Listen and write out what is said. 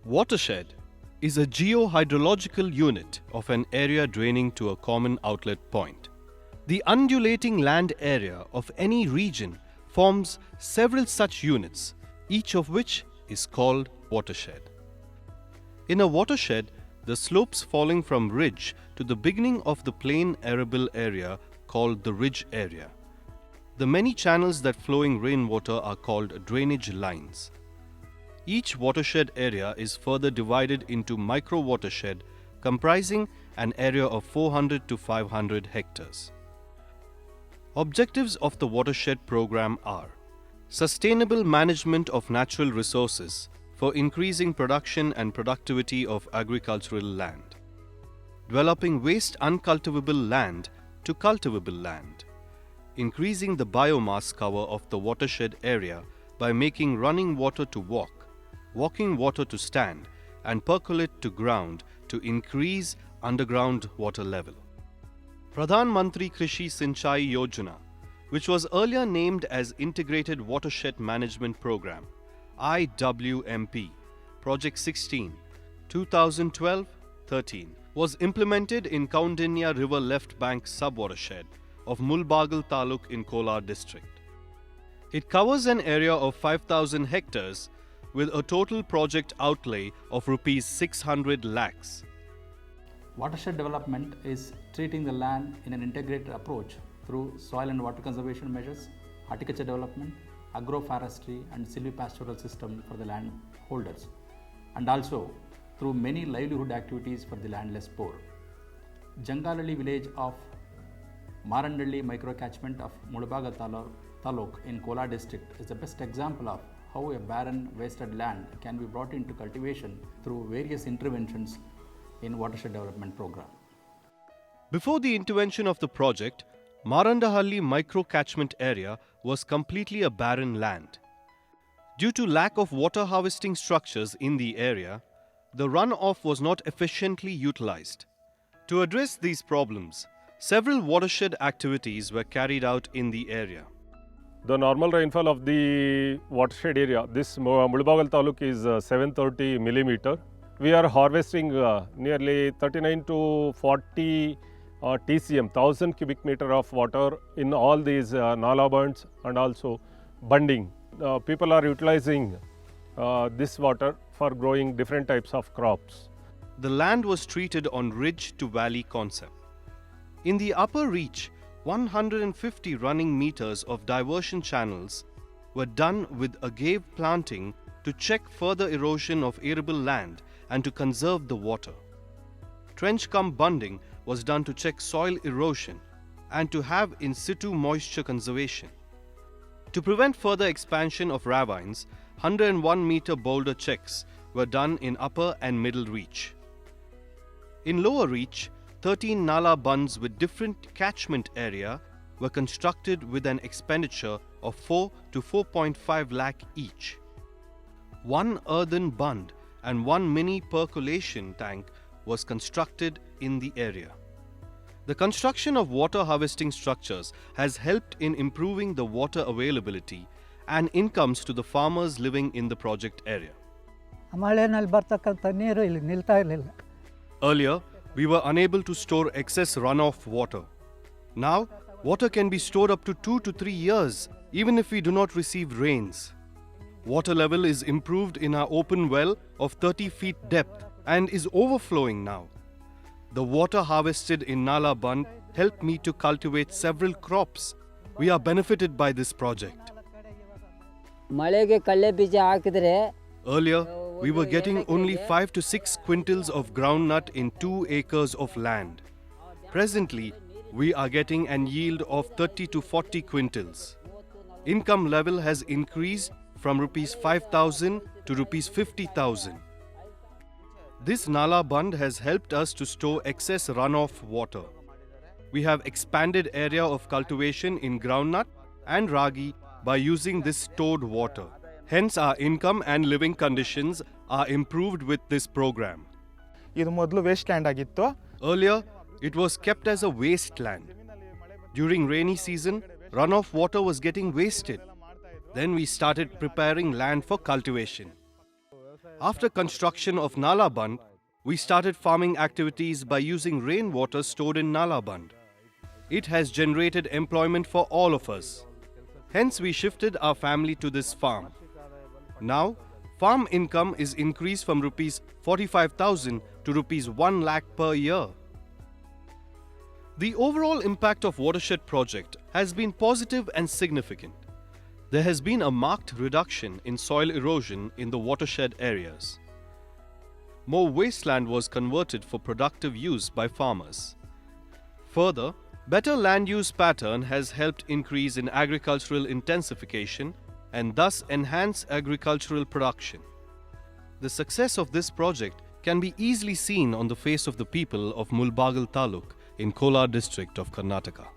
Watershed is a geohydrological unit of an area draining to a common outlet point. The undulating land area of any region forms several such units, each of which is called watershed. In a watershed, the slopes falling from ridge to the beginning of the plain arable area called the ridge area. The many channels that flowing rainwater are called drainage lines. Each watershed area is further divided into micro-watershed comprising an area of 400 to 500 hectares. Objectives of the watershed program are sustainable management of natural resources for increasing production and productivity of agricultural land, developing waste uncultivable land to cultivable land, increasing the biomass cover of the watershed area by making running water to walk, walking water to stand, and percolate to ground to increase underground water level. Pradhan Mantri Krishi Sinchai Yojana, which was earlier named as Integrated Watershed Management Program, IWMP, Project 16, 2012-13, was implemented in Kaundinya River left bank sub-watershed of Mulbagal Taluk in Kolar district. It covers an area of 5,000 hectares with a total project outlay of Rs 600 lakhs. Watershed development is treating the land in an integrated approach through soil and water conservation measures, horticulture development, agroforestry and silvipastoral system for the land holders, and also through many livelihood activities for the landless poor. Jangalali village of Marandalli microcatchment of Mulbaga Taluk in Kolar district is the best example of how a barren wasted land can be brought into cultivation through various interventions in watershed development program. Before the intervention of the project, Marandahalli micro-catchment area was completely a barren land. Due to lack of water harvesting structures in the area, the runoff was not efficiently utilized. To address these problems, several watershed activities were carried out in the area. The normal rainfall of the watershed area, this Mulbagal Taluk is 730 millimeter. We are harvesting nearly 39 to 40 TCM, 1000 cubic meter of water in all these nala bunds and also bunding. People are utilizing this water for growing different types of crops. The land was treated on ridge to valley concept. In the upper reach, 150 running meters of diversion channels were done with agave planting to check further erosion of arable land and to conserve the water. Trench cum bunding was done to check soil erosion and to have in situ moisture conservation. To prevent further expansion of ravines, 101 meter boulder checks were done in upper and middle reach. In lower reach, 13 nala bunds with different catchment area were constructed with an expenditure of 4 to 4.5 lakh each. One earthen bund and one mini percolation tank was constructed in the area. The construction of water harvesting structures has helped in improving the water availability and incomes to the farmers living in the project area. Earlier, we were unable to store excess runoff water. Now, water can be stored up to 2 to 3 years, even if we do not receive rains. Water level is improved in our open well of 30 feet depth and is overflowing now. The water harvested in Nala Bund helped me to cultivate several crops. We are benefited by this project. Earlier, we were getting only 5 to 6 quintals of groundnut in 2 acres of land. Presently, we are getting an yield of 30 to 40 quintals. Income level has increased from Rs 5,000 to Rs 50,000. This Nala Bund has helped us to store excess runoff water. We have expanded area of cultivation in groundnut and ragi by using this stored water. Hence, our income and living conditions are improved with this program. Earlier, it was kept as a wasteland. During rainy season, runoff water was getting wasted. Then we started preparing land for cultivation. After construction of Nala Band, we started farming activities by using rainwater stored in Nala Band. It has generated employment for all of us. Hence, we shifted our family to this farm. Now, farm income is increased from rupees 45,000 to rupees 1 lakh per year. The overall impact of Watershed project has been positive and significant. There has been a marked reduction in soil erosion in the watershed areas. More wasteland was converted for productive use by farmers. Further, better land use pattern has helped increase in agricultural intensification and thus enhance agricultural production. The success of this project can be easily seen on the face of the people of Mulbagal Taluk in Kolar district of Karnataka.